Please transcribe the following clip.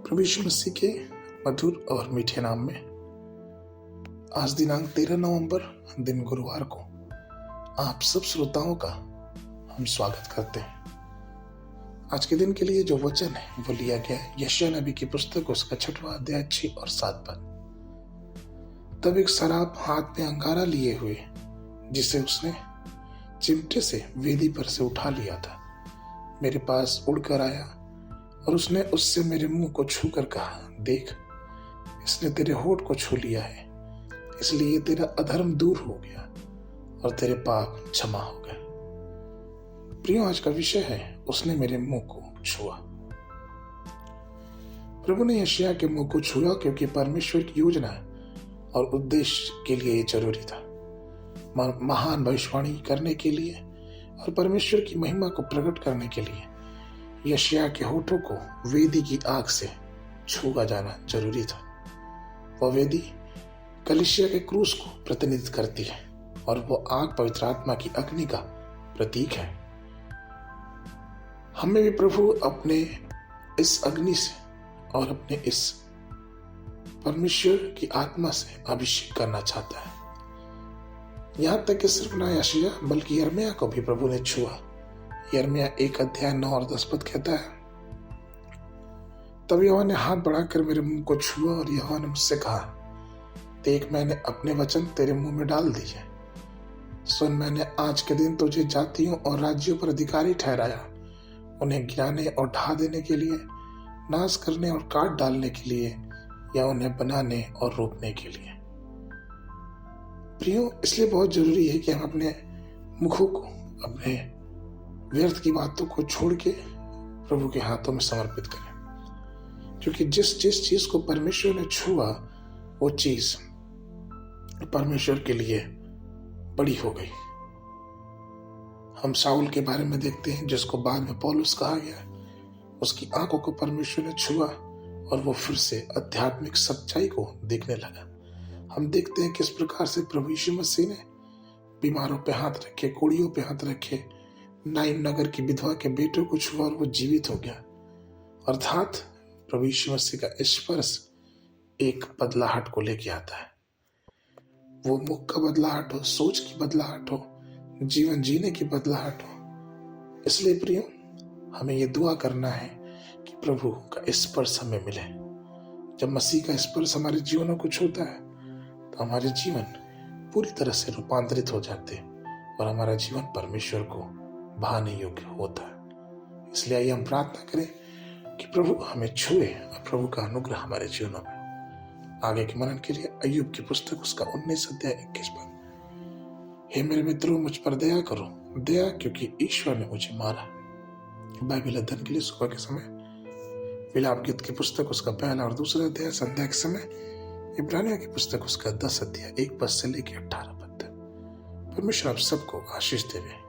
प्रभु यीशु मसीह के मधुर और मीठे नाम में आज दिनांक 13 नवंबर दिन गुरुवार को आप सब श्रोताओं का हम स्वागत करते हैं। आज के दिन के लिए जो वचन है वो लिया गया है यशायाह नबी की पुस्तक उसका 6वां अध्याय 6 और 7 पद। तब एक शराब हाथ में अंगारा लिए हुए जिसे उसने चिमटे से वेदी पर से उठा लिया था मेरे पास उड़कर आया और उसने उससे मेरे मुंह को छू कर कहा, देख इसने तेरे होठ को छू लिया है, इसलिए तेरा अधर्म दूर हो गया और तेरे पाप क्षमा हो गए। प्रियो, आज का विषय है उसने मेरे मुंह को छुआ। प्रभु ने यशायाह के मुंह को छुआ क्योंकि परमेश्वर की योजना और उद्देश्य के लिए ये जरूरी था। महान भविष्यवाणी करने के लिए और परमेश्वर की महिमा को प्रकट करने के लिए यशायाह के होठों को वेदी की आग से छुआ जाना जरूरी था। वह वेदी कलीसिया के क्रूस को प्रतिनिधित्व करती है और वो आग पवित्र आत्मा की अग्नि का प्रतीक है। हमें भी प्रभु अपने इस अग्नि से और अपने इस परमेश्वर की आत्मा से अभिषेक करना चाहता है। यहां तक कि सिर्फ ना यशायाह बल्कि यिर्मयाह को भी प्रभु ने छुआ। यिर्मयाह 1 अध्याय 9 और 10 पद कहता है, तब यहोवा ने हाथ बढ़ाकर मेरे मुंह को छुआ और यहोवा ने मुझसे कहा, देख मैंने अपने वचन तेरे मुंह में डाल दिए। सुन, मैंने आज के दिन तुझे जातियों और राज्यों पर अधिकारी ठहराया, उन्हें गिराने और ढा देने के लिए, नाश करने और काट डालने के लिए या उन्हें बनाने और रोपने के लिए। प्रियो, इसलिए बहुत जरूरी है कि हम अपने मुखों को, अपने व्यर्थ की बातों को छोड़ के प्रभु के हाथों में समर्पित करें, क्योंकि जिस चीज को परमेश्वर ने छुआ वो चीज परमेश्वर के लिए बड़ी हो गई। हम शाऊल के बारे में देखते हैं जिसको बाद में पौलुस कहा गया। उसकी आंखों को परमेश्वर ने छुआ और वो फिर से आध्यात्मिक सच्चाई को देखने लगा। हम देखते हैं किस प्रकार से प्रभु यीशु मसीह ने बीमारों पे हाथ रखे, कोड़ियों पे हाथ रखे, नाइम नगर की विधवा के बेटों को छुआ और वो जीवित हो गया। अर्थात प्रभु यीशु मसीह का स्पर्श एक बदलाहट को लेके आता है। वो मुख का बदलाहट हो, सोच की बदलाहट हो, जीवन जीने की बदलाहट हो। इसलिए प्रियो, हमें ये दुआ करना है कि प्रभु का स्पर्श हमें मिले। जब मसीह का स्पर्श हमारे जीवनों को छूता है तो हमारे जीवन पूरी तरह से रूपांतरित हो जाते हैं और हमारा जीवन परमेश्वर को भाने योग्य होता है। इसलिए आइए हम प्रार्थना करें कि प्रभु हमें छुए और प्रभु का अनुग्रह हमारे जीवनों में। आगे के मनन के लिए अय्यूब की पुस्तक उसका 19 अध्याय 21 पद। हे मेरे मित्रों, मुझ पर दया करो, दया क्योंकि ईश्वर ने मुझे मारा। बाइबल अध्ययन के लिए सुबह के समय विलाप गीत की पुस्तक उसका 1 और 2 अध्याय, संध्या के समय इब्रानियों की पुस्तक उसका 10 अध्याय 1 पद से लेकर 18 पद। परमेश्वर आप सबको आशीष देवे।